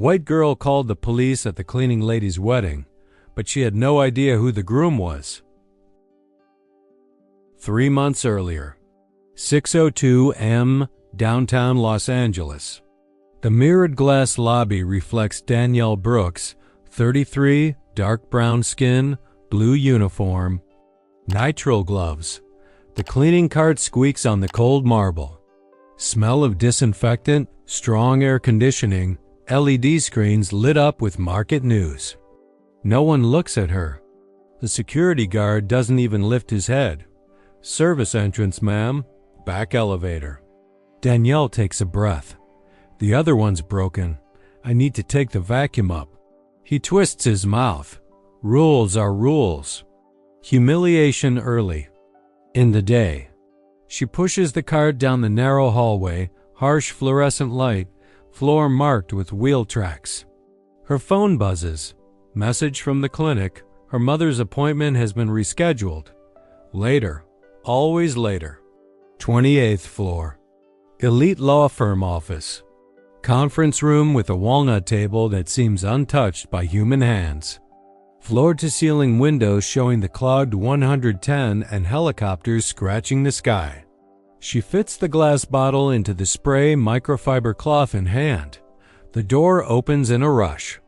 White girl called the police at the cleaning lady's wedding, but she had no idea who the groom was. 3 months earlier, 6:02 a.m., downtown Los Angeles. The mirrored glass lobby reflects Danielle Brooks, 33, dark brown skin, blue uniform, nitrile gloves. The cleaning cart squeaks on the cold marble. Smell of disinfectant, strong air conditioning, LED screens lit up with market news. No one looks at her. The security guard doesn't even lift his head. Service entrance, ma'am. Back elevator. Danielle takes a breath. The other one's broken. I need to take the vacuum up. He twists his mouth. Rules are rules. Humiliation early. In the day. She pushes the cart down the narrow hallway, harsh fluorescent light, floor marked with wheel tracks. Her phone buzzes. Message from the clinic. Her mother's appointment has been rescheduled. Later. Always later. 28th floor. Elite law firm office. Conference room with a walnut table that seems untouched by human hands. Floor-to-ceiling windows showing the clogged 110 and helicopters scratching the sky. She fits the glass bottle into the spray microfiber cloth in hand. The door opens in a rush.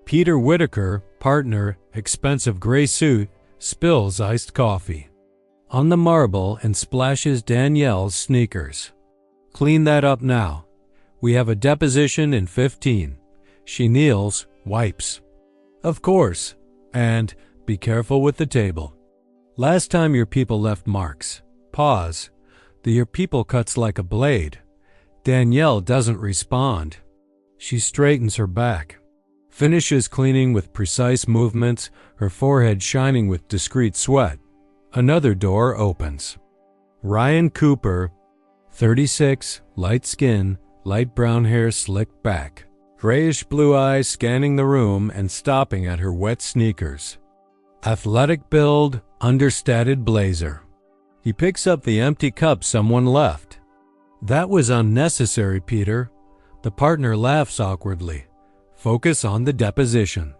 Peter Whitaker, partner, expensive gray suit, spills iced coffee on the marble and splashes Danielle's sneakers. Clean that up now. We have a deposition in 15. She kneels, wipes. Of course. And be careful with the table. Last time your people left marks. Pause. Your people cuts like a blade. Danielle doesn't respond. She straightens her back. Finishes cleaning with precise movements, her forehead shining with discreet sweat. Another door opens. Ryan Cooper, 36, light skin, light brown hair slicked back. Grayish blue eyes scanning the room and stopping at her wet sneakers. Athletic build, understated blazer. He picks up the empty cup someone left. That was unnecessary, Peter. The partner laughs awkwardly. Focus on the deposition.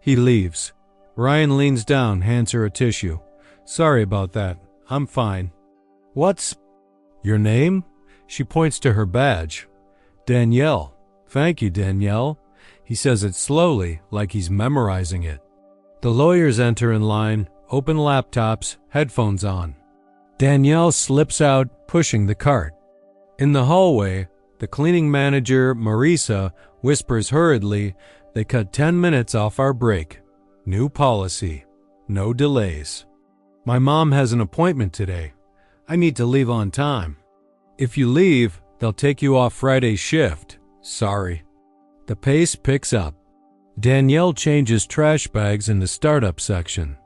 He leaves. Ryan leans down, hands her a tissue. Sorry about that. I'm fine. What's your name? She points to her badge. Danielle. Thank you, Danielle. He says it slowly, like he's memorizing it. The lawyers enter in line, open laptops, headphones on. Danielle slips out, pushing the cart. In the hallway, the cleaning manager, Marisa, whispers hurriedly, they cut 10 minutes off our break. New policy. No delays. My mom has an appointment today. I need to leave on time. If you leave, they'll take you off Friday's shift. Sorry. The pace picks up. Danielle changes trash bags in the startup section.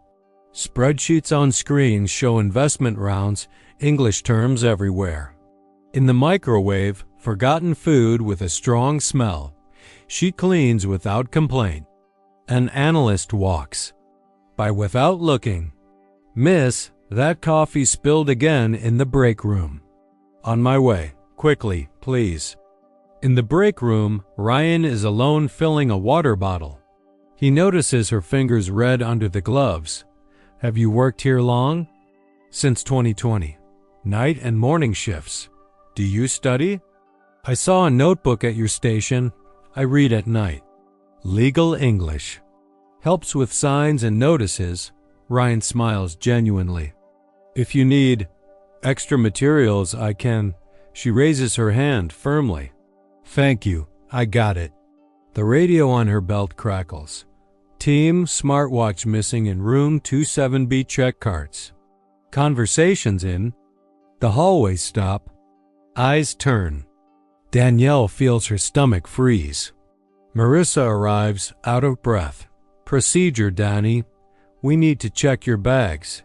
Spreadsheets on screens show investment rounds, English terms everywhere. In the microwave, forgotten food with a strong smell. She cleans without complaint. An analyst walks by without looking. Miss, that coffee spilled again in the break room. On my way. Quickly, please. In the break room, Ryan is alone filling a water bottle. He notices her fingers red under the gloves. Have you worked here long? Since 2020. Night and morning shifts. Do you study? I saw a notebook at your station. I read at night. Legal English. Helps with signs and notices. Ryan smiles genuinely. If you need extra materials, I can. She raises her hand firmly. Thank you. I got it. The radio on her belt crackles. Team smartwatch missing in room 27B check carts. Conversations in. The hallways stop. Eyes turn. Danielle feels her stomach freeze. Marissa arrives, out of breath. Procedure, Danny. We need to check your bags.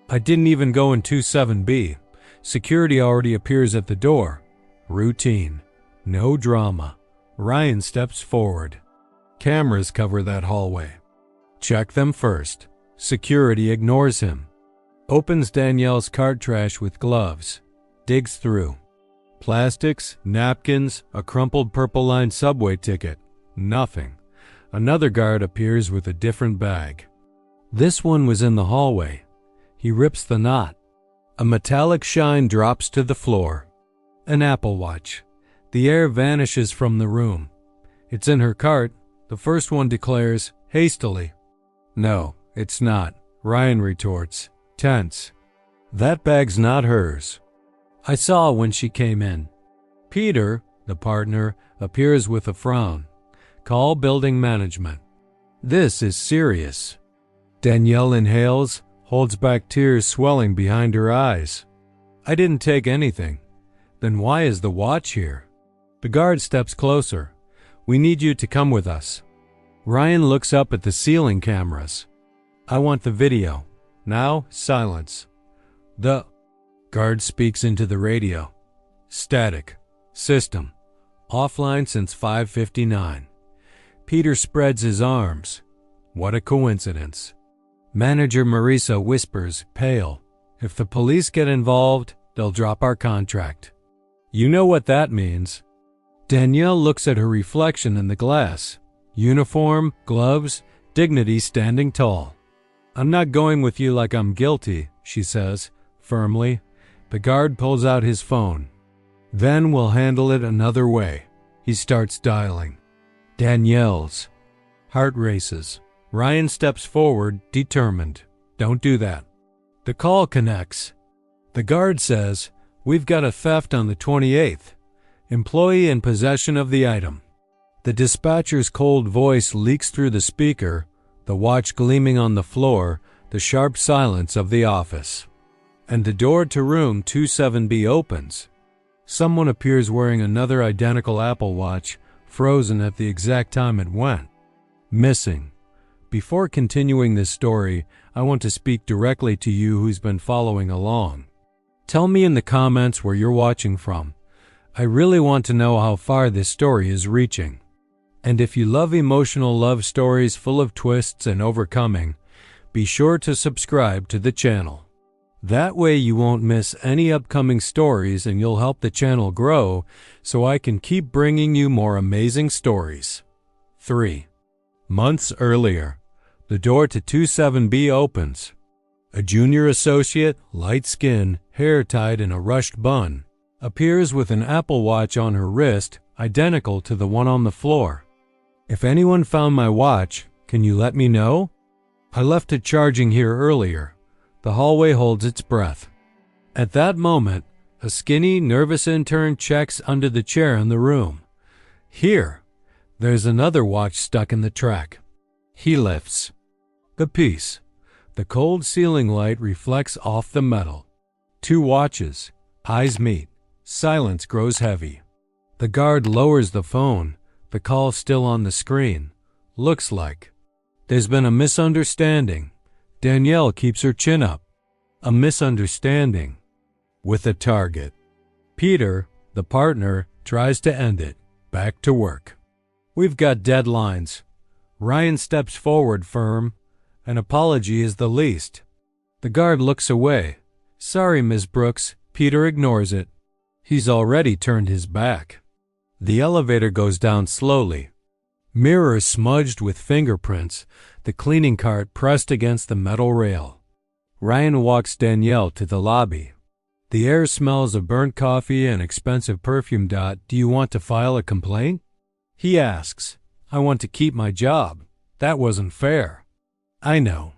I didn't even go in 27B. Security already appears at the door. Routine. No drama. Ryan steps forward. Cameras cover that hallway. Check them first. Security ignores him. Opens Danielle's cart trash with gloves. Digs through. Plastics, napkins, a crumpled purple-lined subway ticket. Nothing. Another guard appears with a different bag. This one was in the hallway. He rips the knot. A metallic shine drops to the floor. An Apple Watch. The air vanishes from the room. It's in her cart. The first one declares, hastily. No, it's not, Ryan retorts, tense. That bag's not hers. I saw when she came in. Peter, the partner, appears with a frown. Call building management. This is serious. Danielle inhales, holds back tears swelling behind her eyes. I didn't take anything. Then why is the watch here? The guard steps closer. We need you to come with us. Ryan looks up at the ceiling cameras. I want the video. Now, silence. The guard speaks into the radio. Static. System. Offline since 5:59. Peter spreads his arms. What a coincidence. Manager Marisa whispers, pale. If the police get involved, they'll drop our contract. You know what that means. Danielle looks at her reflection in the glass. Uniform, gloves, dignity standing tall. I'm not going with you like I'm guilty, she says, firmly. The guard pulls out his phone. Then we'll handle it another way. He starts dialing. Danielle's. Heart races. Ryan steps forward, determined. Don't do that. The call connects. The guard says, we've got a theft on the 28th. Employee in possession of the item. The dispatcher's cold voice leaks through the speaker, the watch gleaming on the floor, the sharp silence of the office. And the door to room 27B opens. Someone appears wearing another identical Apple Watch, frozen at the exact time it went. Missing. Before continuing this story, I want to speak directly to you who's been following along. Tell me in the comments where you're watching from. I really want to know how far this story is reaching. And if you love emotional love stories full of twists and overcoming, be sure to subscribe to the channel. That way you won't miss any upcoming stories and you'll help the channel grow so I can keep bringing you more amazing stories. 3 months earlier, the door to 27B opens. A junior associate, light skin, hair tied in a rushed bun, appears with an Apple Watch on her wrist, identical to the one on the floor. If anyone found my watch, can you let me know? I left it charging here earlier. The hallway holds its breath. At that moment, a skinny, nervous intern checks under the chair in the room. Here, there's another watch stuck in the track. He lifts the piece. The cold ceiling light reflects off the metal. 2 watches. Eyes meet. Silence grows heavy. The guard lowers the phone, the call still on the screen. Looks like there's been a misunderstanding. Danielle keeps her chin up. A misunderstanding with a target. Peter, the partner, tries to end it. Back to work. We've got deadlines. Ryan steps forward firm. An apology is the least. The guard looks away. Sorry, Ms. Brooks. Peter ignores it. He's already turned his back. The elevator goes down slowly. Mirrors smudged with fingerprints, the cleaning cart pressed against the metal rail. Ryan walks Danielle to the lobby. The air smells of burnt coffee and expensive perfume. Do you want to file a complaint? He asks. I want to keep my job. That wasn't fair. I know.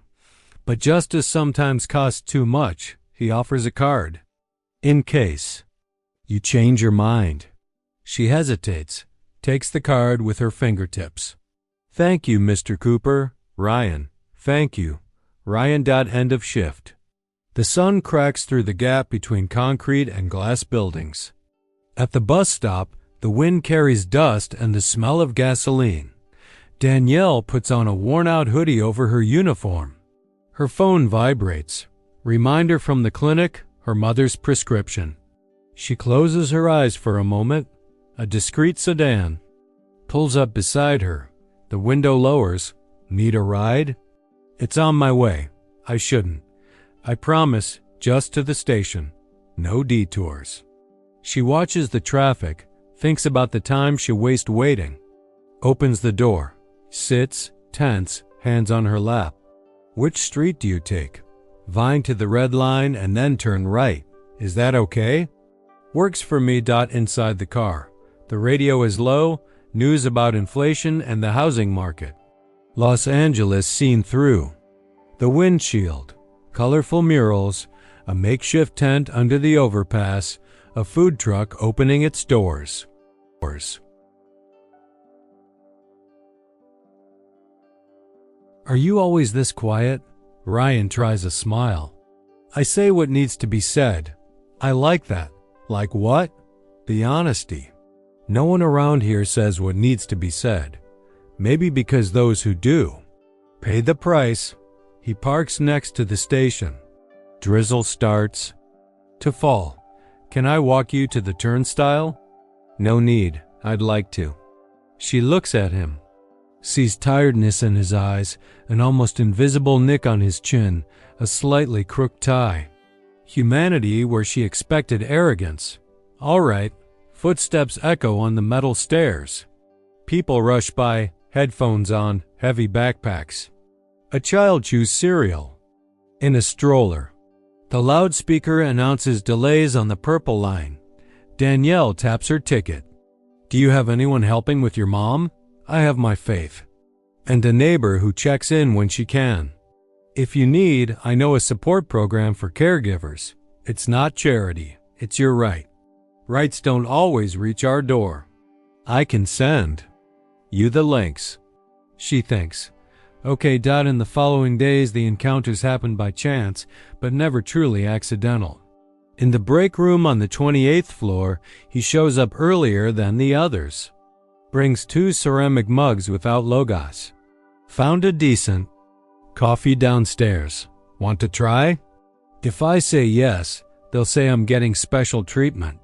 But justice sometimes costs too much. He offers a card. In case you change your mind. She hesitates, takes the card with her fingertips. Thank you, Mr. Cooper. Ryan. Thank you. Ryan. End of shift. The sun cracks through the gap between concrete and glass buildings. At the bus stop, the wind carries dust and the smell of gasoline. Danielle puts on a worn-out hoodie over her uniform. Her phone vibrates. Reminder from the clinic, her mother's prescription. She closes her eyes for a moment. A discreet sedan pulls up beside her. The window lowers. Need a ride? It's on my way. I shouldn't. I promise, just to the station. No detours. She watches the traffic, thinks about the time she'll waste waiting. Opens the door. Sits, tense, hands on her lap. Which street do you take? Vine to the red line and then turn right. Is that okay? Works for me. Inside the car. The radio is low, news about inflation and the housing market. Los Angeles seen through. The windshield. Colorful murals. A makeshift tent under the overpass. A food truck opening its doors. Are you always this quiet? Ryan tries a smile. I say what needs to be said. I like that. Like what? The honesty. No one around here says what needs to be said. Maybe because those who do pay the price. He parks next to the station. Drizzle starts to fall. Can I walk you to the turnstile? No need. I'd like to. She looks at him. Sees tiredness in his eyes, an almost invisible nick on his chin, a slightly crooked tie. Humanity where she expected arrogance. All right. Footsteps echo on the metal stairs. People rush by, headphones on, heavy backpacks. A child chews cereal. In a stroller. The loudspeaker announces delays on the Purple Line. Danielle taps her ticket. Do you have anyone helping with your mom? I have my faith. And a neighbor who checks in when she can. If you need, I know a support program for caregivers. It's not charity. It's your right. Rights don't always reach our door. I can send you the links. She thinks. Okay. In the following days, the encounters happened by chance, but never truly accidental. In the break room on the 28th floor, he shows up earlier than the others. Brings 2 ceramic mugs without logos. Found a decent coffee downstairs. Want to try? If I say yes, they'll say I'm getting special treatment.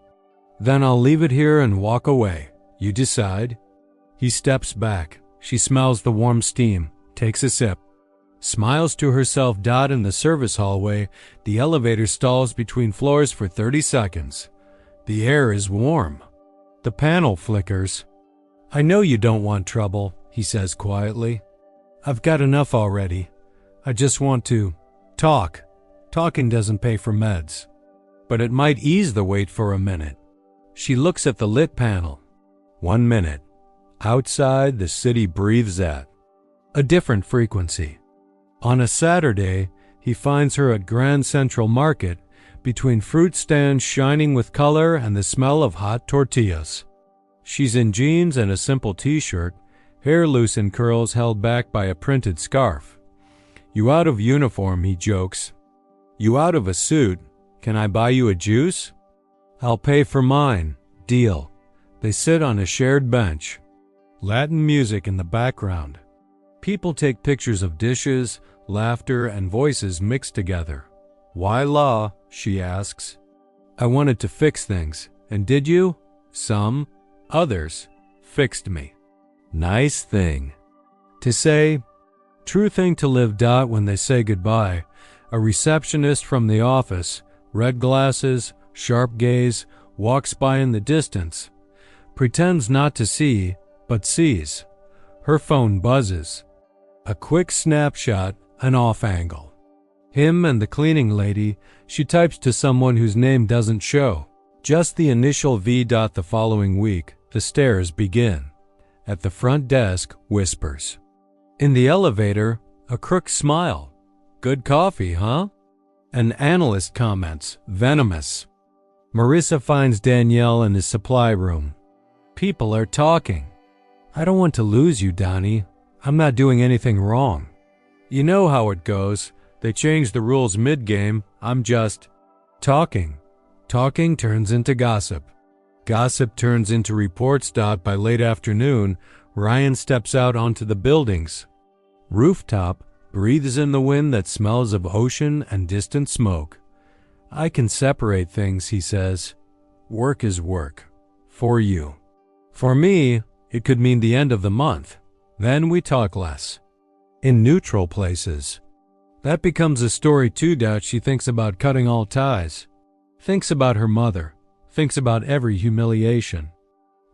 Then I'll leave it here and walk away. You decide. He steps back. She smells the warm steam, takes a sip. Smiles to herself. In the service hallway, the elevator stalls between floors for 30 seconds. The air is warm. The panel flickers. I know you don't want trouble, he says quietly. I've got enough already. I just want to talk. Talking doesn't pay for meds. But it might ease the wait for a minute. She looks at the lit panel. 1 minute. Outside, the city breathes at a different frequency. On a Saturday, he finds her at Grand Central Market, between fruit stands shining with color and the smell of hot tortillas. She's in jeans and a simple t-shirt, hair loose in curls held back by a printed scarf. You out of uniform, he jokes. You out of a suit. Can I buy you a juice? I'll pay for mine. Deal. They sit on a shared bench. Latin music in the background. People take pictures of dishes, laughter, and voices mixed together. Why law? She asks. I wanted to fix things. And did you? Some. Others. Fixed me. Nice thing to say. True thing to live. When they say goodbye, a receptionist from the office, red glasses, sharp gaze, walks by in the distance. Pretends not to see, but sees. Her phone buzzes. A quick snapshot, an off angle. Him and the cleaning lady. She types to someone whose name doesn't show. Just the initial V. The following week, the stares begin. At the front desk, whispers. In the elevator, a crook smile. Good coffee, huh? An analyst comments, venomous. Marissa finds Danielle in his supply room. People are talking. I don't want to lose you, Donnie. I'm not doing anything wrong. You know how it goes. They change the rules mid-game. I'm just talking. Talking turns into gossip. Gossip turns into reports. By late afternoon, Ryan steps out onto the building's rooftop, breathes in the wind that smells of ocean and distant smoke. I can separate things, he says. Work is work. For you. For me, it could mean the end of the month. Then we talk less. In neutral places. That becomes a story too. She thinks about cutting all ties. Thinks about her mother. Thinks about every humiliation.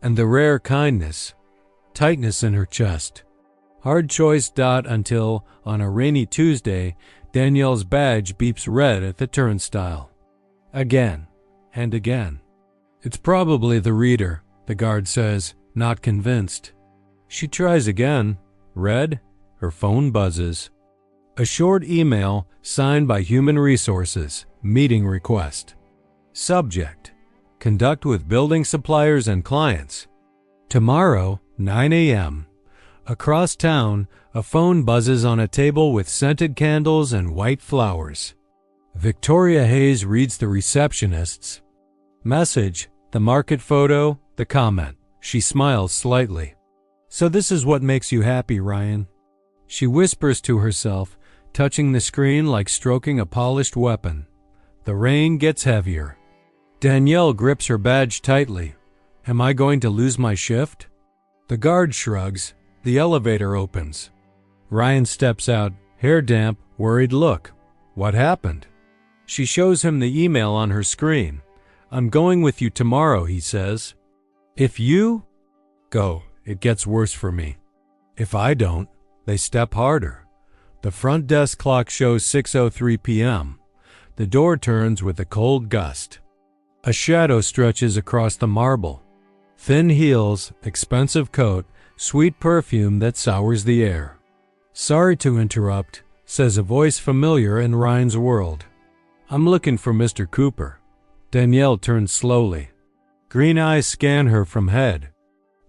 And the rare kindness. tightness in her chest. Hard choice. Until, on a rainy Tuesday, Danielle's badge beeps red at the turnstile. Again and again. It's probably the reader, the guard says, not convinced. She tries again. Red. Her phone buzzes. A short email signed by Human Resources. Meeting request. Subject: conduct with building suppliers and clients. Tomorrow, 9 a.m. Across town, a phone buzzes on a table with scented candles and white flowers. Victoria Hayes reads the receptionist's message, the market photo, the comment. She smiles slightly. So this is what makes you happy, Ryan? She whispers to herself, touching the screen like stroking a polished weapon. The rain gets heavier. Danielle grips her badge tightly. Am I going to lose my shift? The guard shrugs. The elevator opens. Ryan steps out, hair damp, worried look. What happened? She shows him the email on her screen. I'm going with you tomorrow, he says. If you go, it gets worse for me. If I don't, they step harder. The front desk clock shows 6:03 p.m. The door turns with a cold gust. A shadow stretches across the marble. Thin heels, expensive coat, sweet perfume that sours the air. Sorry to interrupt, says a voice familiar in Ryan's world. I'm looking for Mr. Cooper. Danielle turns slowly. Green eyes scan her from head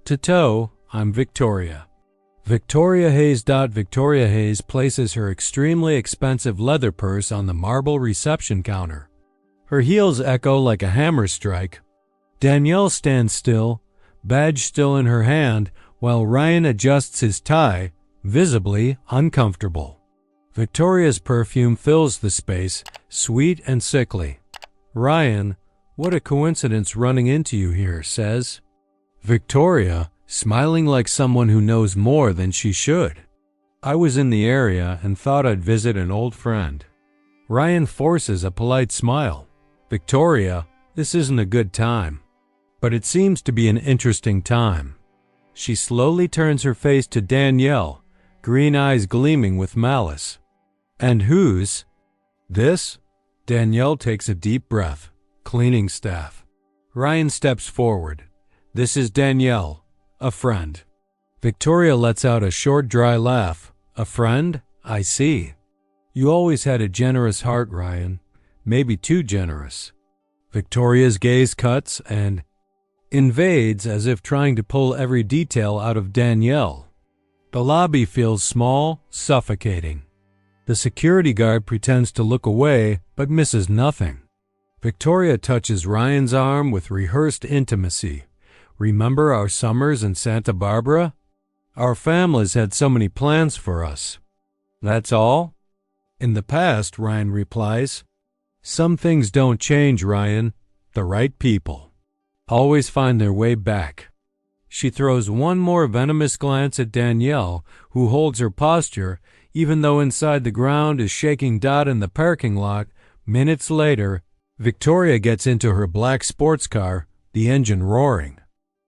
to toe. I'm Victoria. Victoria Hayes. Victoria Hayes places her extremely expensive leather purse on the marble reception counter. Her heels echo like a hammer strike. Danielle stands still, badge still in her hand, while Ryan adjusts his tie, visibly uncomfortable. Victoria's perfume fills the space, sweet and sickly. Ryan, what a coincidence running into you here, says Victoria, smiling like someone who knows more than she should. I was in the area and thought I'd visit an old friend. Ryan forces a polite smile. Victoria, this isn't a good time. But it seems to be an interesting time. She slowly turns her face to Danielle, green eyes gleaming with malice. And who's this? Danielle takes a deep breath. Cleaning staff. Ryan steps forward. This is Danielle, a friend. Victoria lets out a short, dry laugh. A friend? I see. You always had a generous heart, Ryan. Maybe too generous. Victoria's gaze cuts and invades as if trying to pull every detail out of Danielle. The lobby feels small, suffocating. The security guard pretends to look away, but misses nothing. Victoria touches Ryan's arm with rehearsed intimacy. Remember our summers in Santa Barbara? Our families had so many plans for us. That's all? In the past, Ryan replies. Some things don't change, Ryan. The right people always find their way back. She throws one more venomous glance at Danielle, who holds her posture, even though inside the ground is shaking. In the parking lot, minutes later, Victoria gets into her black sports car, the engine roaring.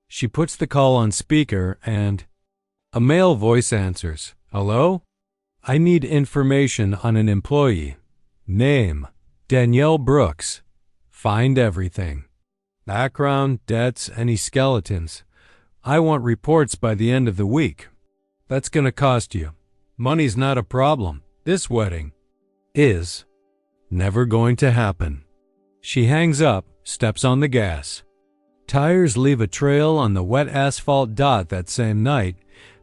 She puts the call on speaker and a male voice answers. Hello? I need information on an employee. Name, Danielle Brooks. Find everything. Background, debts, any skeletons. I want reports by the end of the week. That's gonna cost you. Money's not a problem. This wedding is never going to happen. She hangs up, steps on the gas. Tires leave a trail on the wet asphalt. That same night,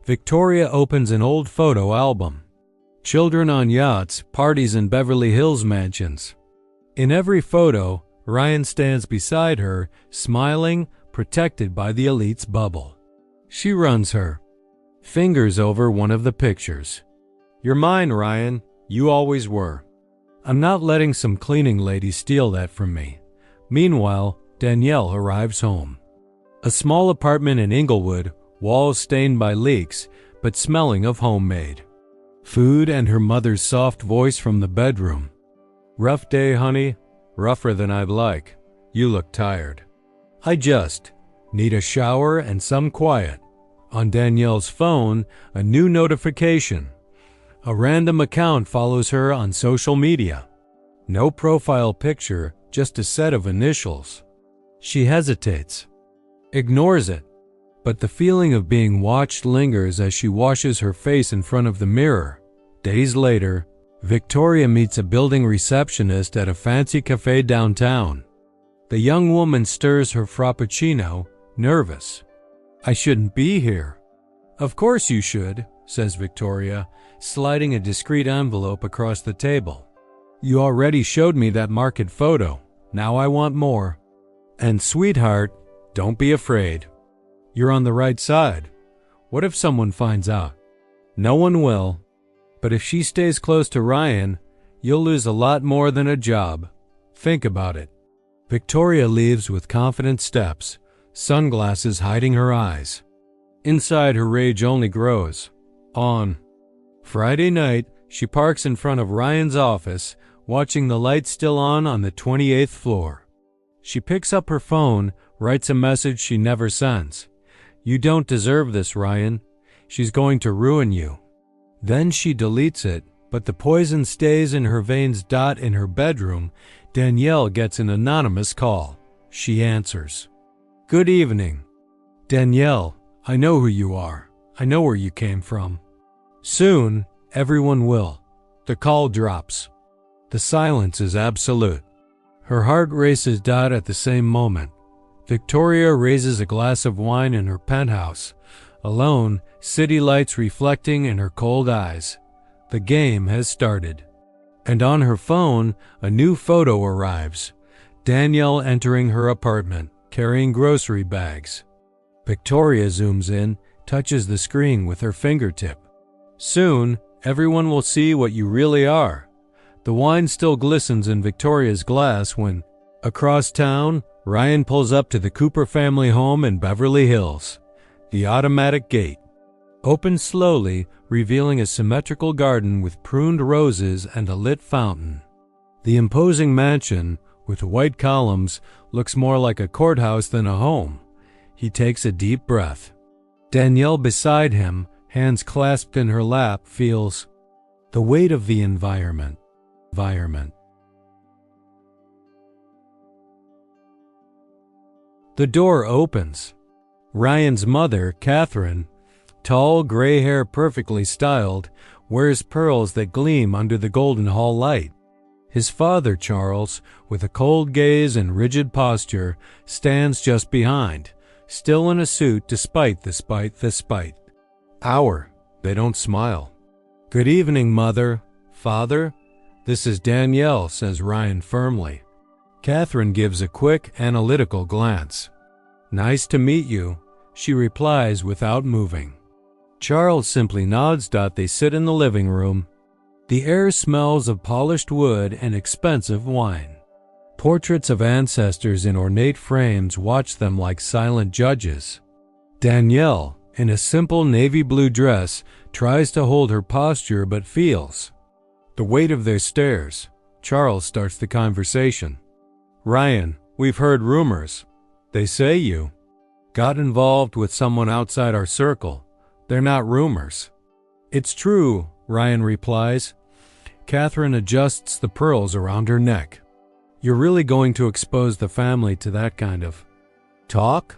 Victoria opens an old photo album. Children on yachts, parties in Beverly Hills mansions. In every photo, Ryan stands beside her, smiling, protected by the elite's bubble. She runs her fingers over one of the pictures. You're mine, Ryan. You always were. I'm not letting some cleaning lady steal that from me. Meanwhile, Danielle arrives home. A small apartment in Inglewood, walls stained by leaks, but smelling of homemade food and her mother's soft voice from the bedroom. Rough day, honey. Rougher than I'd like. You look tired. I just need a shower and some quiet. On Danielle's phone, a new notification. A random account follows her on social media. No profile picture, just a set of initials. She hesitates, ignores it, but the feeling of being watched lingers as she washes her face in front of the mirror. Days later, Victoria meets a building receptionist at a fancy cafe downtown. The young woman stirs her frappuccino, nervous. "I shouldn't be here." "Of course you should," says Victoria, sliding a discreet envelope across the table. "You already showed me that market photo. Now I want more. And sweetheart, don't be afraid. You're on the right side. What if someone finds out?" "No one will. But if she stays close to Ryan, you'll lose a lot more than a job. Think about it." Victoria leaves with confident steps, sunglasses hiding her eyes. Inside, her rage only grows. On Friday night, she parks in front of Ryan's office, watching the lights still on the 28th floor. She picks up her phone, writes a message she never sends. "You don't deserve this, Ryan. She's going to ruin you." Then she deletes it, but the poison stays in her veins. In her bedroom, Danielle gets an anonymous call. She answers. "Good evening. Danielle, I know who you are. I know where you came from. Soon, everyone will." The call drops. The silence is absolute. Her heart races. At the same moment, Victoria raises a glass of wine in her penthouse. Alone, city lights reflecting in her cold eyes. The game has started. And on her phone, a new photo arrives. Danielle entering her apartment, carrying grocery bags. Victoria zooms in, touches the screen with her fingertip. Soon, everyone will see what you really are. The wine still glistens in Victoria's glass when, across town, Ryan pulls up to the Cooper family home in Beverly Hills. The automatic gate opens slowly, revealing a symmetrical garden with pruned roses and a lit fountain. The imposing mansion, with white columns, looks more like a courthouse than a home. He takes a deep breath. Danielle beside him, hands clasped in her lap, feels the weight of the environment. The door opens. Ryan's mother, Catherine, tall, gray hair perfectly styled, wears pearls that gleam under the golden hall light. His father, Charles, with a cold gaze and rigid posture, stands just behind, still in a suit despite the spite. They don't smile. "Good evening, Mother. Father? This is Danielle," says Ryan firmly. Catherine gives a quick, analytical glance. "Nice to meet you," she replies without moving. Charles simply nods. They sit in the living room. The air smells of polished wood and expensive wine. Portraits of ancestors in ornate frames watch them like silent judges. Danielle, in a simple navy blue dress, tries to hold her posture but feels the weight of their stares. Charles starts the conversation. "Ryan, we've heard rumors. They say you got involved with someone outside our circle. They're not rumors." "It's true," Ryan replies. Catherine adjusts the pearls around her neck. "You're really going to expose the family to that kind of talk?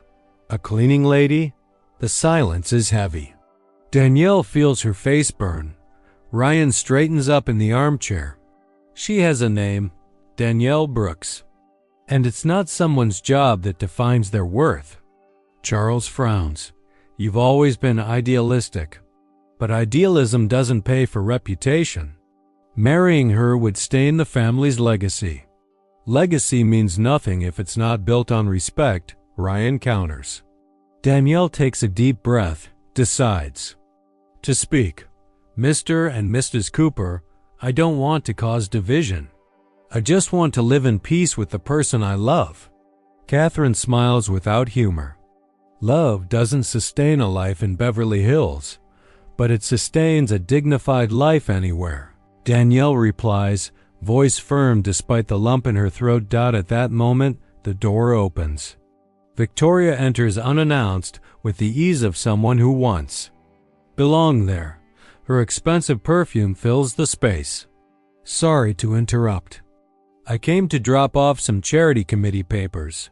A cleaning lady?" The silence is heavy. Danielle feels her face burn. Ryan straightens up in the armchair. She has a name, Danielle Brooks. And it's not someone's job that defines their worth. Charles frowns. "You've always been idealistic. But idealism doesn't pay for reputation. Marrying her would stain the family's legacy." "Legacy means nothing if it's not built on respect," Ryan counters. Danielle takes a deep breath, decides to speak. "Mr. and Mrs. Cooper, I don't want to cause division. I just want to live in peace with the person I love." Catherine smiles without humor. "Love doesn't sustain a life in Beverly Hills, but it sustains a dignified life anywhere." Danielle replies, voice firm despite the lump in her throat. At that moment, the door opens. Victoria enters unannounced with the ease of someone who once belonged there. Her expensive perfume fills the space. Sorry to interrupt. I came to drop off some charity committee papers.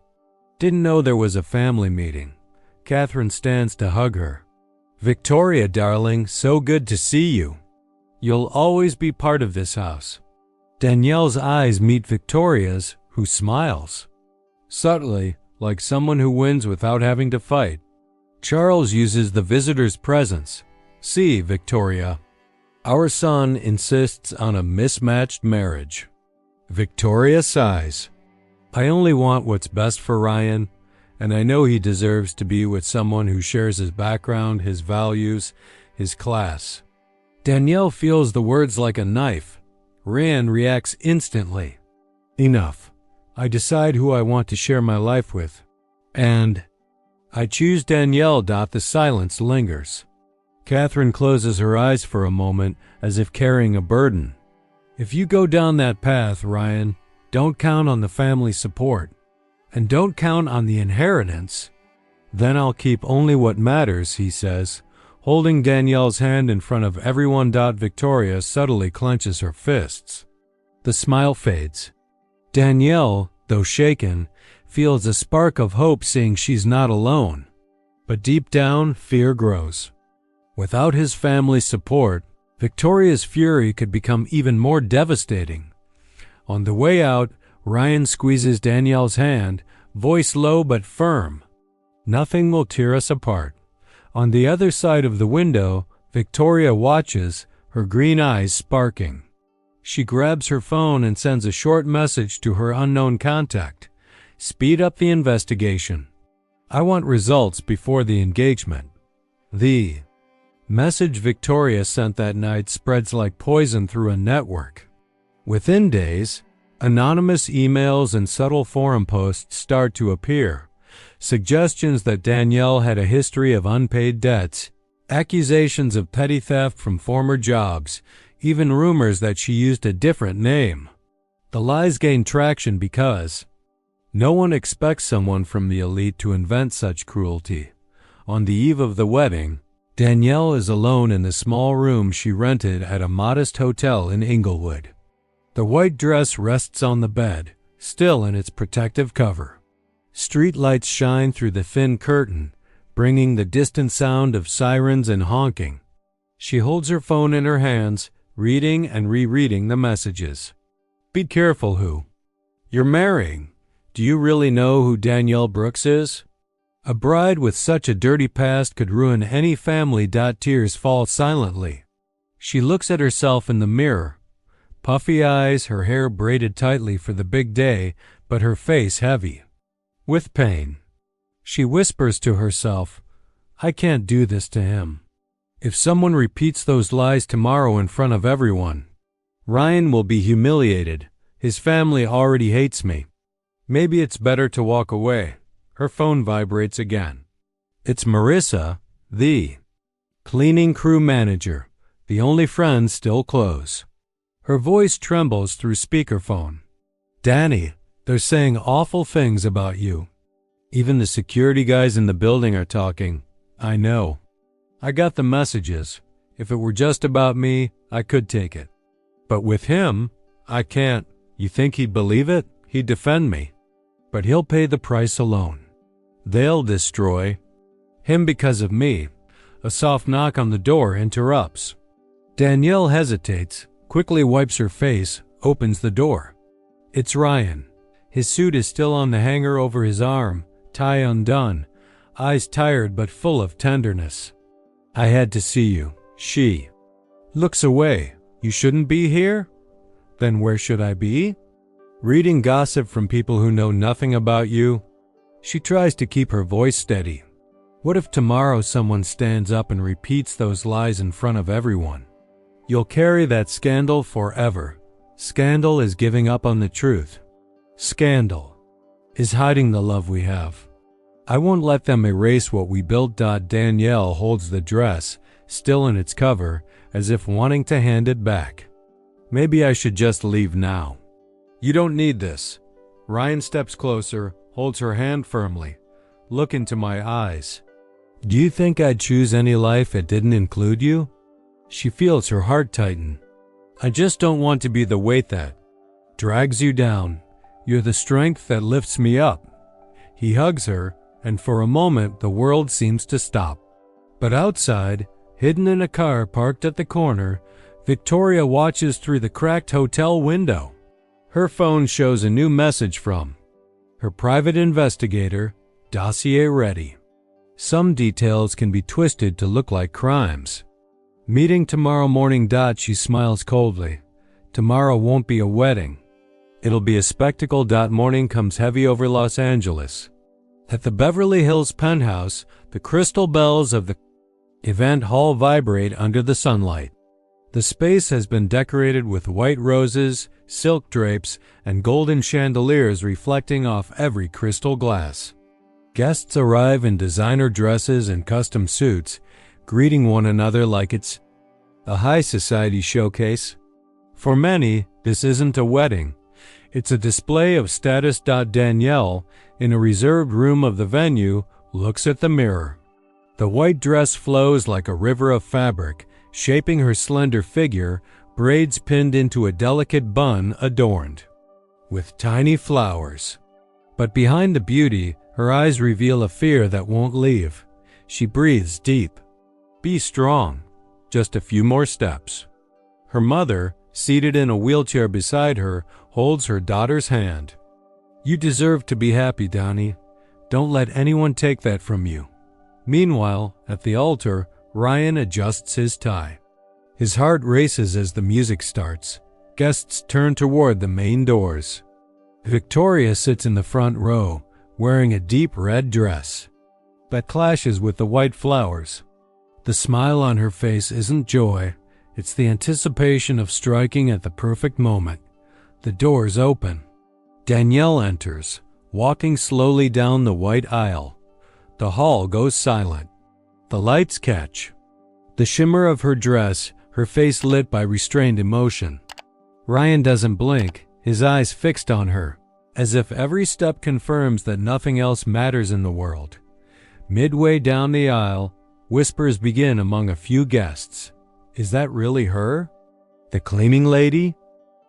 Didn't know there was a family meeting. Catherine stands to hug her. Victoria, darling, so good to see you. You'll always be part of this house. Danielle's eyes meet Victoria's, who smiles. Subtly, like someone who wins without having to fight. Charles uses the visitor's presence. See, Victoria. Our son insists on a mismatched marriage. Victoria sighs. I only want what's best for Ryan, and I know he deserves to be with someone who shares his background, his values, his class. Danielle feels the words like a knife. Ryan reacts instantly. Enough. I decide who I want to share my life with. And I choose Danielle. The silence lingers. Catherine closes her eyes for a moment as if carrying a burden. If you go down that path, Ryan, don't count on the family support. And don't count on the inheritance. Then I'll keep only what matters, he says, holding Danielle's hand in front of everyone. Victoria subtly clenches her fists. The smile fades. Danielle, though shaken, feels a spark of hope seeing she's not alone. But deep down, fear grows. Without his family's support, Victoria's fury could become even more devastating. On the way out, Ryan squeezes Danielle's hand, voice low but firm. Nothing will tear us apart. On the other side of the window, Victoria watches, her green eyes sparking. She grabs her phone and sends a short message to her unknown contact. Speed up the investigation. I want results before the engagement. The message Victoria sent that night spreads like poison through a network. Within days, anonymous emails and subtle forum posts start to appear. Suggestions that Danielle had a history of unpaid debts, accusations of petty theft from former jobs, even rumors that she used a different name. The lies gain traction because no one expects someone from the elite to invent such cruelty. On the eve of the wedding, Danielle is alone in the small room she rented at a modest hotel in Inglewood. The white dress rests on the bed, still in its protective cover. Street lights shine through the thin curtain, bringing the distant sound of sirens and honking. She holds her phone in her hands, reading and rereading the messages. Be careful who you're marrying. Do you really know who Danielle Brooks is? A bride with such a dirty past could ruin any family. Tears fall silently. She looks at herself in the mirror. Puffy eyes, her hair braided tightly for the big day, but her face heavy with pain. She whispers to herself, I can't do this to him. If someone repeats those lies tomorrow in front of everyone, Ryan will be humiliated. His family already hates me. Maybe it's better to walk away. Her phone vibrates again. It's Marissa, the cleaning crew manager, the only friend still close. Her voice trembles through speakerphone. Danny, they're saying awful things about you. Even the security guys in the building are talking. I know. I got the messages. If it were just about me, I could take it. But with him, I can't. You think he'd believe it? He'd defend me. But he'll pay the price alone. They'll destroy him because of me. A soft knock on the door interrupts. Danielle hesitates, quickly wipes her face, opens the door. It's Ryan. His suit is still on the hanger over his arm, tie undone, eyes tired but full of tenderness. I had to see you. She looks away. You shouldn't be here? Then where should I be? Reading gossip from people who know nothing about you? She tries to keep her voice steady. What if tomorrow someone stands up and repeats those lies in front of everyone? You'll carry that scandal forever. Scandal is giving up on the truth. Scandal is hiding the love we have. I won't let them erase what we built. Danielle holds the dress, still in its cover, as if wanting to hand it back. Maybe I should just leave now. You don't need this. Ryan steps closer, holds her hand firmly. look into my eyes. Do you think I'd choose any life that didn't include you? She feels her heart tighten. I just don't want to be the weight that drags you down. You're the strength that lifts me up. He hugs her, and for a moment the world seems to stop. But outside, hidden in a car parked at the corner, Victoria watches through the cracked hotel window. Her phone shows a new message from her private investigator, dossier ready. Some details can be twisted to look like crimes. Meeting tomorrow morning. She smiles coldly. Tomorrow won't be a wedding. It'll be a spectacle. Morning comes heavy over Los Angeles. At the Beverly Hills penthouse, the crystal bells of the event hall vibrate under the sunlight. The space has been decorated with white roses, silk drapes, and golden chandeliers reflecting off every crystal glass. Guests arrive in designer dresses and custom suits, greeting one another like it's a high society showcase. For many, this isn't a wedding. It's a display of status. Danielle, in a reserved room of the venue, looks at the mirror. The white dress flows like a river of fabric, shaping her slender figure, braids pinned into a delicate bun adorned with tiny flowers. But behind the beauty, her eyes reveal a fear that won't leave. She breathes deep. Be strong. Just a few more steps. Her mother, seated in a wheelchair beside her, holds her daughter's hand. You deserve to be happy, Donnie. Don't let anyone take that from you. Meanwhile, at the altar, Ryan adjusts his tie. His heart races as the music starts. Guests turn toward the main doors. Victoria sits in the front row, wearing a deep red dress that clashes with the white flowers. The smile on her face isn't joy, it's the anticipation of striking at the perfect moment. The doors open. Danielle enters, walking slowly down the white aisle. The hall goes silent. The lights catch the shimmer of her dress, her face lit by restrained emotion. Ryan doesn't blink, his eyes fixed on her, as if every step confirms that nothing else matters in the world. Midway down the aisle, whispers begin among a few guests. Is that really her? The cleaning lady?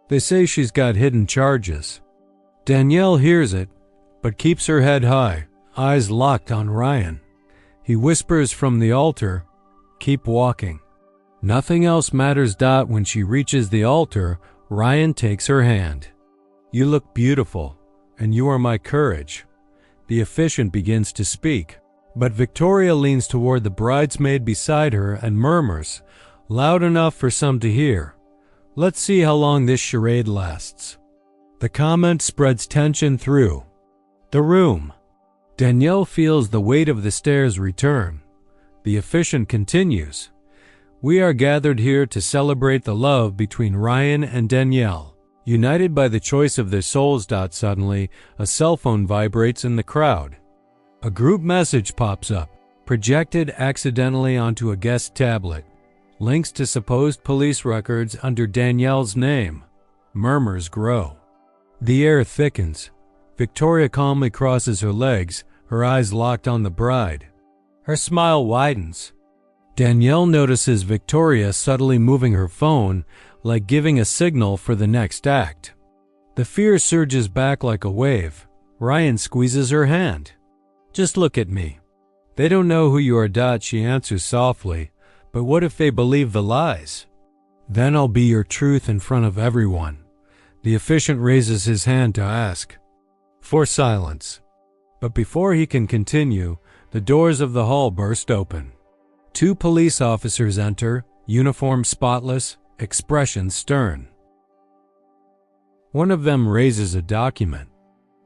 They say she's got hidden charges. Danielle hears it, but keeps her head high, eyes locked on Ryan. He whispers from the altar, "Keep walking." Nothing else matters. When she reaches the altar, Ryan takes her hand. You look beautiful, and you are my courage. The officiant begins to speak, but Victoria leans toward the bridesmaid beside her and murmurs, loud enough for some to hear, "Let's see how long this charade lasts." The comment spreads tension through the room. Danielle feels the weight of the stairs return. The officiant continues, "We are gathered here to celebrate the love between Ryan and Danielle, united by the choice of their souls." Suddenly, a cell phone vibrates in the crowd. A group message pops up, projected accidentally onto a guest tablet. Links to supposed police records under Danielle's name. Murmurs grow. The air thickens. Victoria calmly crosses her legs, her eyes locked on the bride. Her smile widens. Danielle notices Victoria subtly moving her phone, like giving a signal for the next act. The fear surges back like a wave. Ryan squeezes her hand. "Just look at me. They don't know who you are." She answers softly, "But what if they believe the lies? Then I'll be your truth in front of everyone." The officiant raises his hand to ask for silence. But before he can continue, the doors of the hall burst open. 2 police officers enter, uniform spotless, expression stern. One of them raises a document.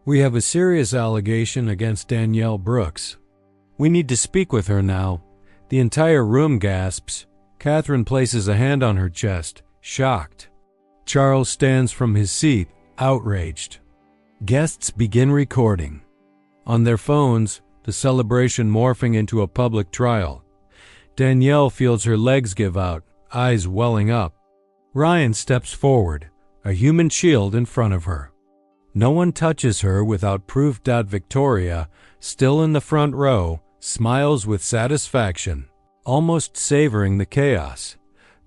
"We have a serious allegation against Danielle Brooks. We need to speak with her now." The entire room gasps. Catherine places a hand on her chest, shocked. Charles stands from his seat, outraged. Guests begin recording. On their phones, the celebration morphing into a public trial. Danielle feels her legs give out, eyes welling up. Ryan steps forward, a human shield in front of her. No one touches her without proof. Victoria, still in the front row, smiles with satisfaction, almost savoring the chaos.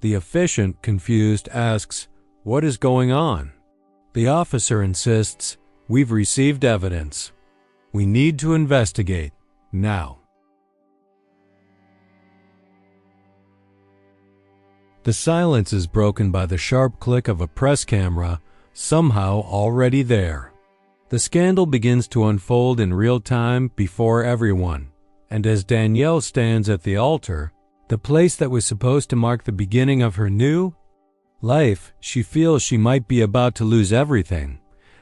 The officiant, confused, asks, "What is going on?" The officer insists, "We've received evidence. We need to investigate, now." The silence is broken by the sharp click of a press camera, somehow already there. The scandal begins to unfold in real time before everyone, and as Danielle stands at the altar, the place that was supposed to mark the beginning of her new life, she feels she might be about to lose everything.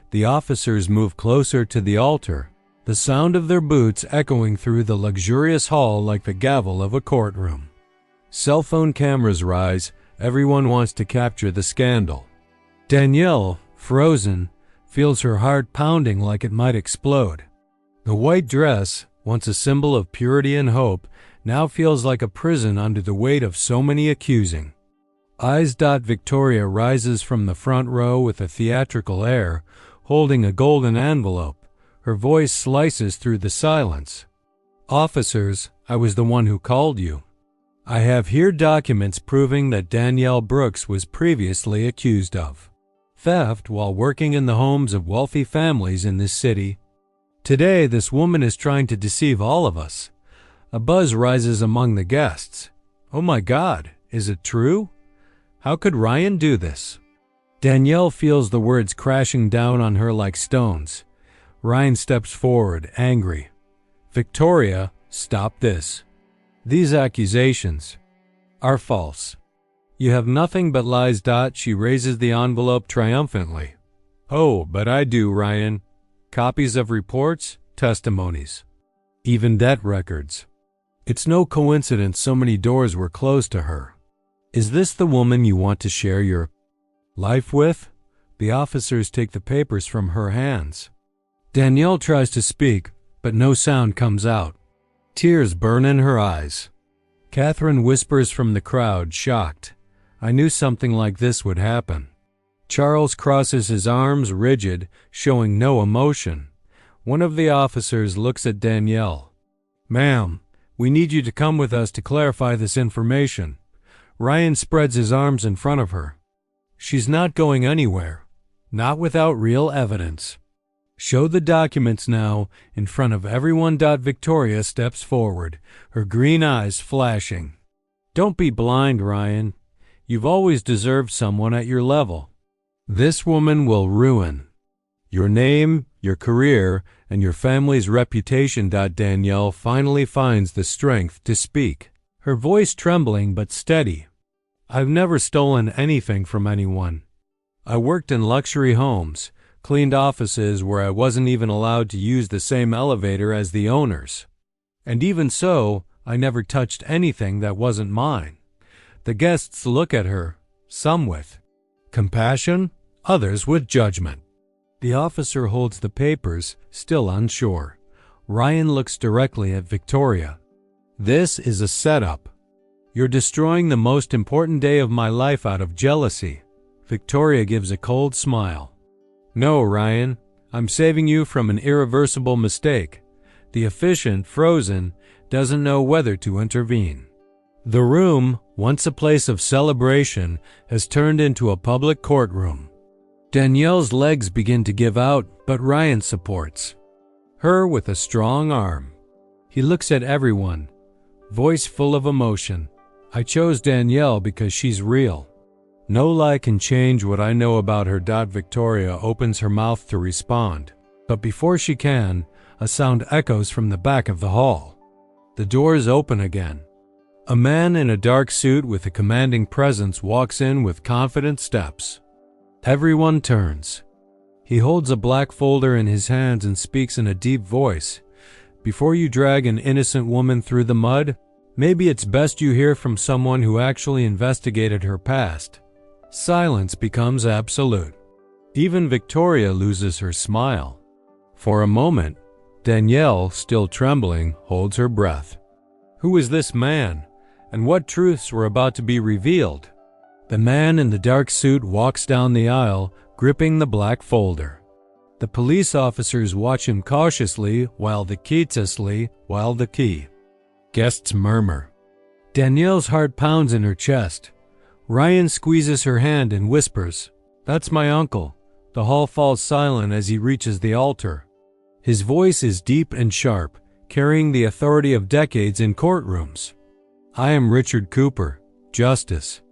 The officers move closer to the altar, the sound of their boots echoing through the luxurious hall like the gavel of a courtroom. Cell phone cameras rise. Everyone wants to capture the scandal. Danielle, frozen, feels her heart pounding like it might explode. The white dress, once a symbol of purity and hope, now feels like a prison under the weight of so many accusing. Eyes. Victoria rises from the front row with a theatrical air, holding a golden envelope. Her voice slices through the silence. "Officers, I was the one who called you. I have here documents proving that Danielle Brooks was previously accused of theft while working in the homes of wealthy families in this city. Today, this woman is trying to deceive all of us." A buzz rises among the guests. "Oh my God, is it true? How could Ryan do this?" Danielle feels the words crashing down on her like stones. Ryan steps forward, angry. "Victoria, stop this. These accusations are false. You have nothing but lies." She raises the envelope triumphantly. "Oh, but I do, Ryan. Copies of reports, testimonies, even debt records. It's no coincidence so many doors were closed to her. Is this the woman you want to share your life with?" The officers take the papers from her hands. Danielle tries to speak, but no sound comes out. Tears burn in her eyes. Catherine whispers from the crowd, shocked, "I knew something like this would happen." Charles crosses his arms, rigid, showing no emotion. One of the officers looks at Danielle. "Ma'am, we need you to come with us to clarify this information." Ryan spreads his arms in front of her. "She's not going anywhere. Not without real evidence. Show the documents now, in front of everyone." Victoria steps forward, her green eyes flashing. "Don't be blind, Ryan. You've always deserved someone at your level. This woman will ruin your name, your career, and your family's reputation." Danielle finally finds the strength to speak, her voice trembling but steady. "I've never stolen anything from anyone. I worked in luxury homes, cleaned offices where I wasn't even allowed to use the same elevator as the owners. And even so, I never touched anything that wasn't mine." The guests look at her, some with compassion, others with judgment. The officer holds the papers, still unsure. Ryan looks directly at Victoria. "This is a setup. You're destroying the most important day of my life out of jealousy." Victoria gives a cold smile. "No, Ryan, I'm saving you from an irreversible mistake." The officiant, frozen, doesn't know whether to intervene. The room, once a place of celebration, has turned into a public courtroom. Danielle's legs begin to give out, but Ryan supports her with a strong arm. He looks at everyone, voice full of emotion. "I chose Danielle because she's real. No lie can change what I know about her." Victoria opens her mouth to respond, but before she can, a sound echoes from the back of the hall. The doors open again. A man in a dark suit with a commanding presence walks in with confident steps. Everyone turns. He holds a black folder in his hands and speaks in a deep voice. "Before you drag an innocent woman through the mud, maybe it's best you hear from someone who actually investigated her past." Silence becomes absolute. Even Victoria loses her smile. For a moment, Danielle, still trembling, holds her breath. Who is this man, and what truths were about to be revealed? The man in the dark suit walks down the aisle, gripping the black folder. The police officers watch him cautiously while the key. Guests murmur. Danielle's heart pounds in her chest. Ryan squeezes her hand and whispers, "That's my uncle." The hall falls silent as he reaches the altar. His voice is deep and sharp, carrying the authority of decades in courtrooms. "I am Richard Cooper, Justice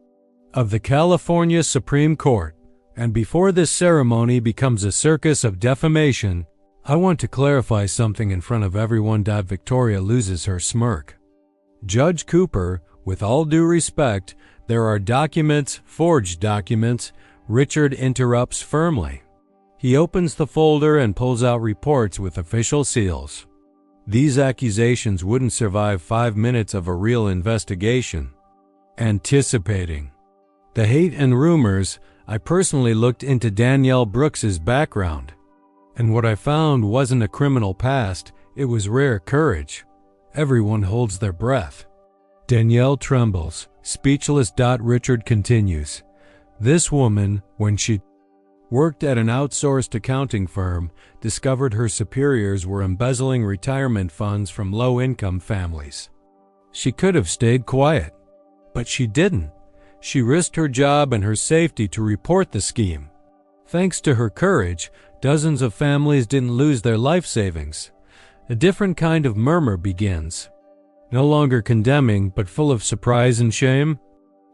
of the California Supreme Court, and before this ceremony becomes a circus of defamation, I want to clarify something in front of everyone." Victoria loses her smirk. "Judge Cooper, with all due respect, there are documents, forged documents." Richard interrupts firmly. He opens the folder and pulls out reports with official seals. "These accusations wouldn't survive 5 minutes of a real investigation." Anticipating the hate and rumors, I personally looked into Danielle Brooks's background, and what I found wasn't a criminal past, it was rare courage. Everyone holds their breath. Danielle trembles, speechless. Richard continues. "This woman, when she worked at an outsourced accounting firm, discovered her superiors were embezzling retirement funds from low-income families. She could have stayed quiet, but she didn't. She risked her job and her safety to report the scheme. Thanks to her courage, dozens of families didn't lose their life savings." A different kind of murmur begins, no longer condemning but full of surprise and shame.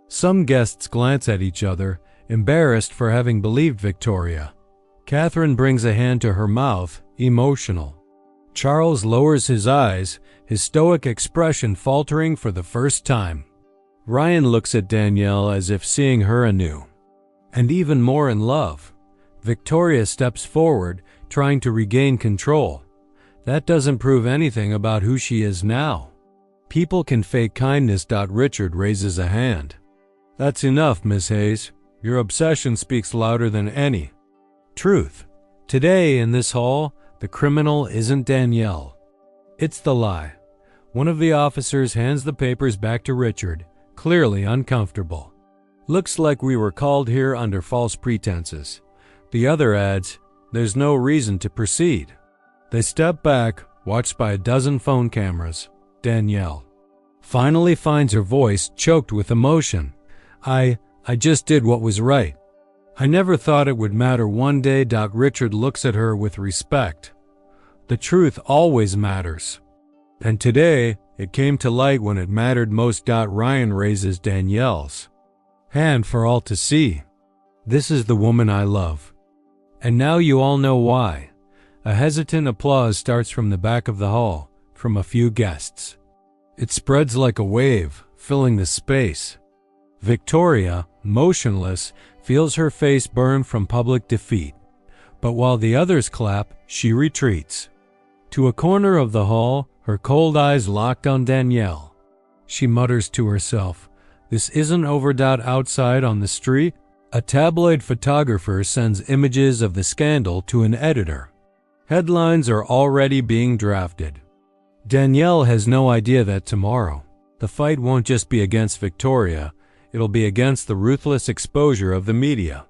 Some guests glance at each other, embarrassed for having believed Victoria. Catherine brings a hand to her mouth, emotional. Charles lowers his eyes, his stoic expression faltering for the first time. Ryan looks at Danielle as if seeing her anew, and even more in love. Victoria steps forward, trying to regain control. That doesn't prove anything about who she is now. People can fake kindness. Richard raises a hand. "That's enough, Miss Hayes. Your obsession speaks louder than any truth. Today, in this hall, the criminal isn't Danielle. It's the lie." One of the officers hands the papers back to Richard, clearly uncomfortable. "Looks like we were called here under false pretenses." The other adds, "There's no reason to proceed." They step back, watched by a dozen phone cameras. Danielle finally finds her voice choked with emotion. I just did what was right. I never thought it would matter one day." Richard looks at her with respect. "The truth always matters. And today, it came to light when it mattered most." Ryan raises Danielle's hand for all to see. "This is the woman I love. And now you all know why." A hesitant applause starts from the back of the hall, from a few guests. It spreads like a wave, filling the space. Victoria, motionless, feels her face burn from public defeat. But while the others clap, she retreats to a corner of the hall, her cold eyes locked on Danielle. She mutters to herself, "This isn't over." Outside on the street, a tabloid photographer sends images of the scandal to an editor. Headlines are already being drafted. Danielle has no idea that tomorrow, the fight won't just be against Victoria, it'll be against the ruthless exposure of the media.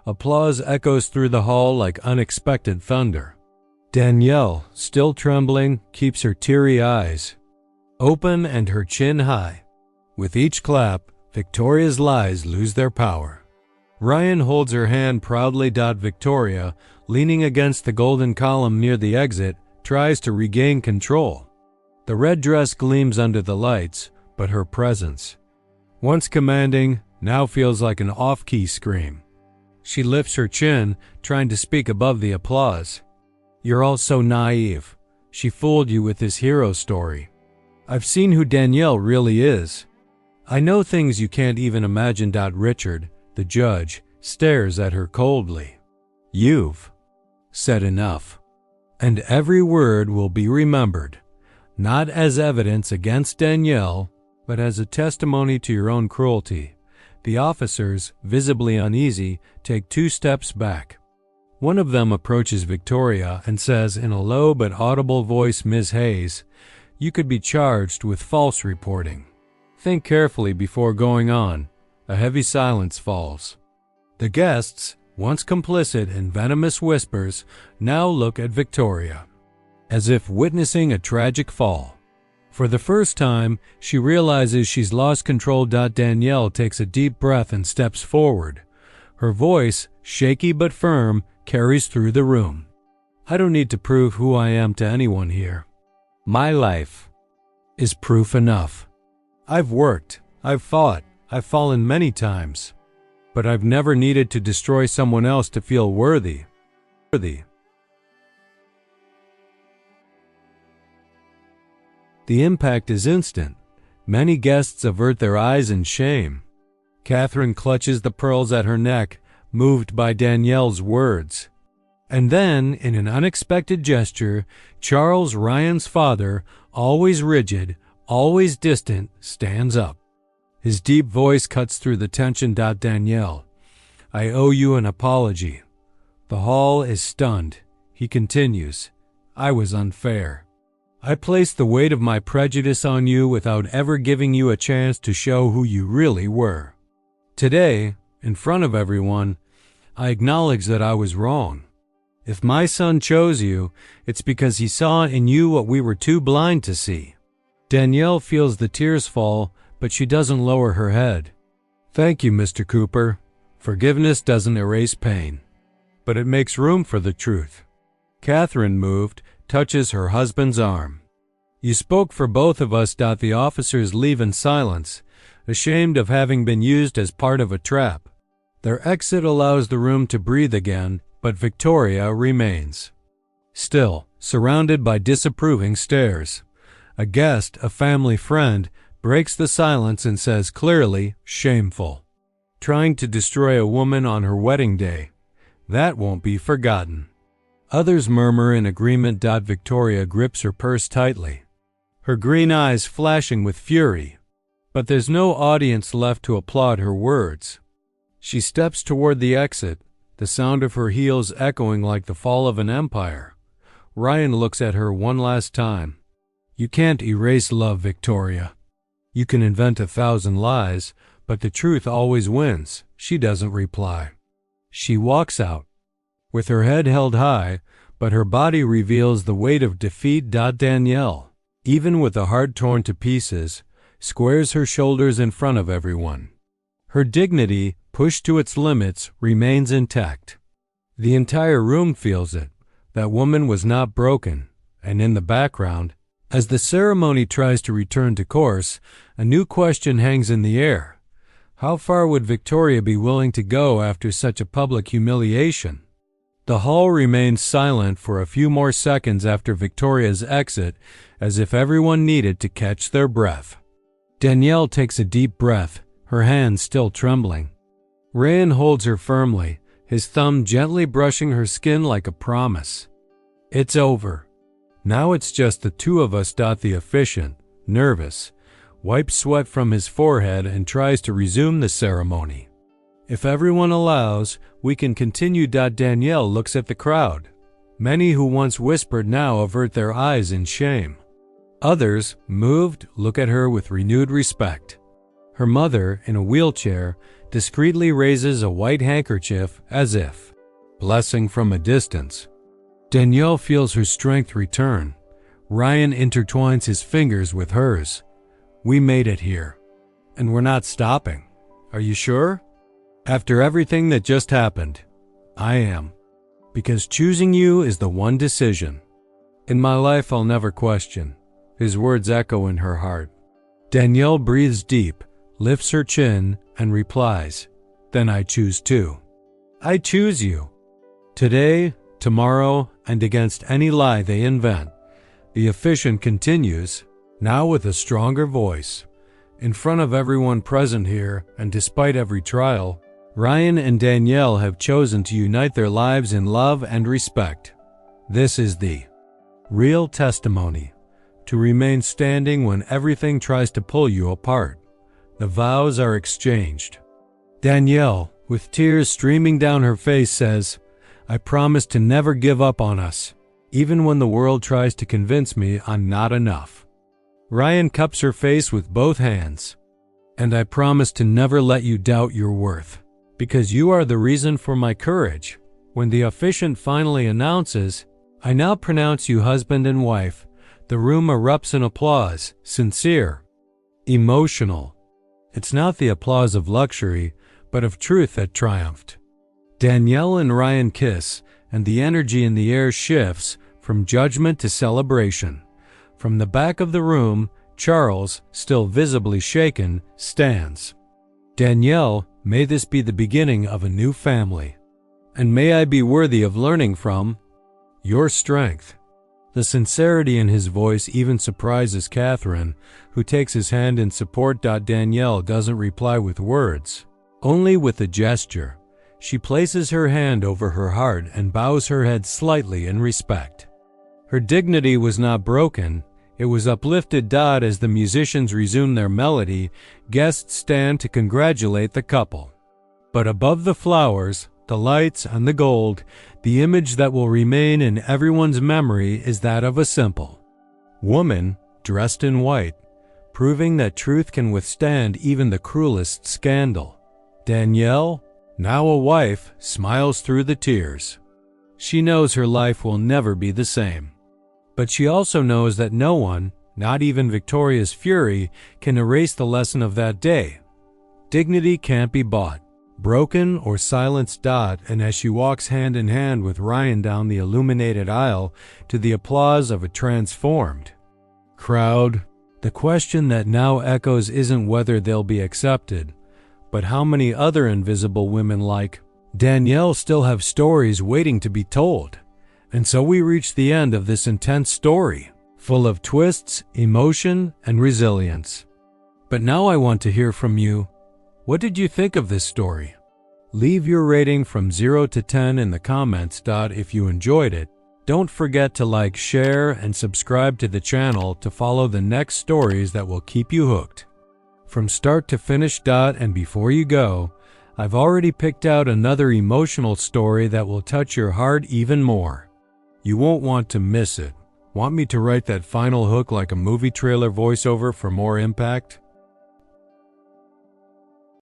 Applause echoes through the hall like unexpected thunder. Danielle, still trembling, keeps her teary eyes open and her chin high. With each clap, Victoria's lies lose their power. Ryan holds her hand proudly. Victoria, leaning against the golden column near the exit, tries to regain control. The red dress gleams under the lights, but her presence, once commanding, now feels like an off-key scream. She lifts her chin, trying to speak above the applause. "You're all so naive. She fooled you with this hero story. I've seen who Danielle really is. I know things you can't even imagine." Richard, the judge, stares at her coldly. "You've said enough. And every word will be remembered, not as evidence against Danielle, but as a testimony to your own cruelty." The officers, visibly uneasy, take 2 steps back. One of them approaches Victoria and says in a low but audible voice, "Ms. Hayes, you could be charged with false reporting. Think carefully before going on." A heavy silence falls. The guests, once complicit in venomous whispers, now look at Victoria, as if witnessing a tragic fall. For the first time, she realizes she's lost control. Danielle takes a deep breath and steps forward. Her voice, shaky but firm, carries through the room. I don't need to prove who I am to anyone here. My life is proof enough. I've worked, I've fought, I've fallen many times, but I've never needed to destroy someone else to feel worthy. The impact is instant. Many guests avert their eyes in shame. Catherine clutches the pearls at her neck, moved by Danielle's words. And then, in an unexpected gesture, Charles, Ryan's father, always rigid, always distant, stands up. His deep voice cuts through the tension. Danielle, I owe you an apology. The hall is stunned. He continues, I was unfair. I placed the weight of my prejudice on you without ever giving you a chance to show who you really were. Today, in front of everyone, I acknowledge that I was wrong. If my son chose you, it's because he saw in you what we were too blind to see. Danielle feels the tears fall, but she doesn't lower her head. Thank you, Mr. Cooper. Forgiveness doesn't erase pain, but it makes room for the truth. Catherine, moved, touches her husband's arm. You spoke for both of us. The officers leave in silence, ashamed of having been used as part of a trap. Their exit allows the room to breathe again, but Victoria remains. Still, surrounded by disapproving stares. A guest, a family friend, breaks the silence and says clearly, shameful. Trying to destroy a woman on her wedding day. That won't be forgotten. Others murmur in agreement. Victoria grips her purse tightly, her green eyes flashing with fury. But there's no audience left to applaud her words. She steps toward the exit, the sound of her heels echoing like the fall of an empire. Ryan looks at her one last time. You can't erase love, Victoria. You can invent 1,000 lies, but the truth always wins. She doesn't reply. She walks out, with her head held high, but her body reveals the weight of defeat. Danielle, even with a heart torn to pieces, squares her shoulders in front of everyone. Her dignity, pushed to its limits, remains intact. The entire room feels it. That woman was not broken, and in the background, as the ceremony tries to return to course, a new question hangs in the air. How far would Victoria be willing to go after such a public humiliation? The hall remains silent for a few more seconds after Victoria's exit, as if everyone needed to catch their breath. Danielle takes a deep breath, her hands still trembling. Ryan holds her firmly, his thumb gently brushing her skin like a promise. It's over. Now it's just the two of us. The officiant, nervous, wipes sweat from his forehead and tries to resume the ceremony. If everyone allows, we can continue. Danielle looks at the crowd. Many who once whispered now avert their eyes in shame. Others, moved, look at her with renewed respect. Her mother, in a wheelchair, discreetly raises a white handkerchief as if blessing from a distance. Danielle feels her strength return. Ryan intertwines his fingers with hers. We made it here, and we're not stopping. Are you sure? After everything that just happened, I am. Because choosing you is the one decision. In my life I'll never question. His words echo in her heart. Danielle breathes deep, lifts her chin, and replies, Then I choose too. I choose you. Today, tomorrow, and against any lie they invent. The officiant continues, now with a stronger voice. In front of everyone present here, and despite every trial, Ryan and Danielle have chosen to unite their lives in love and respect. This is the real testimony. To remain standing when everything tries to pull you apart. The vows are exchanged. Danielle, with tears streaming down her face, says, I promise to never give up on us, even when the world tries to convince me I'm not enough. Ryan cups her face with both hands. And I promise to never let you doubt your worth. because you are the reason for my courage. When the officiant finally announces, I now pronounce you husband and wife, the room erupts in applause, sincere, emotional. It's not the applause of luxury, but of truth that triumphed. Danielle and Ryan kiss, and the energy in the air shifts from judgment to celebration. From the back of the room, Charles, still visibly shaken, stands. Danielle, may this be the beginning of a new family. And may I be worthy of learning from your strength. The sincerity in his voice even surprises Catherine, who takes his hand in support. Danielle doesn't reply with words, only with a gesture. She places her hand over her heart and bows her head slightly in respect. Her dignity was not broken, it was uplifted. As the musicians resume their melody, guests stand to congratulate the couple. But above the flowers, the lights, and the gold, the image that will remain in everyone's memory is that of a simple woman dressed in white, proving that truth can withstand even the cruelest scandal. Danielle, now a wife, smiles through the tears. She knows her life will never be the same. But she also knows that no one, not even Victoria's fury, can erase the lesson of that day. Dignity can't be bought, broken, or silenced. And as she walks hand in hand with Ryan down the illuminated aisle to the applause of a transformed crowd, the question that now echoes isn't whether they'll be accepted, but how many other invisible women like Danielle still have stories waiting to be told. And so we reach the end of this intense story, full of twists, emotion, and resilience. But now I want to hear from you. What did you think of this story? Leave your rating from 0 to 10 in the comments. If you enjoyed it, don't forget to like, share, and subscribe to the channel to follow the next stories that will keep you hooked. From start to finish. And before you go, I've already picked out another emotional story that will touch your heart even more. You won't want to miss it. Want me to write that final hook like a movie trailer voiceover for more impact?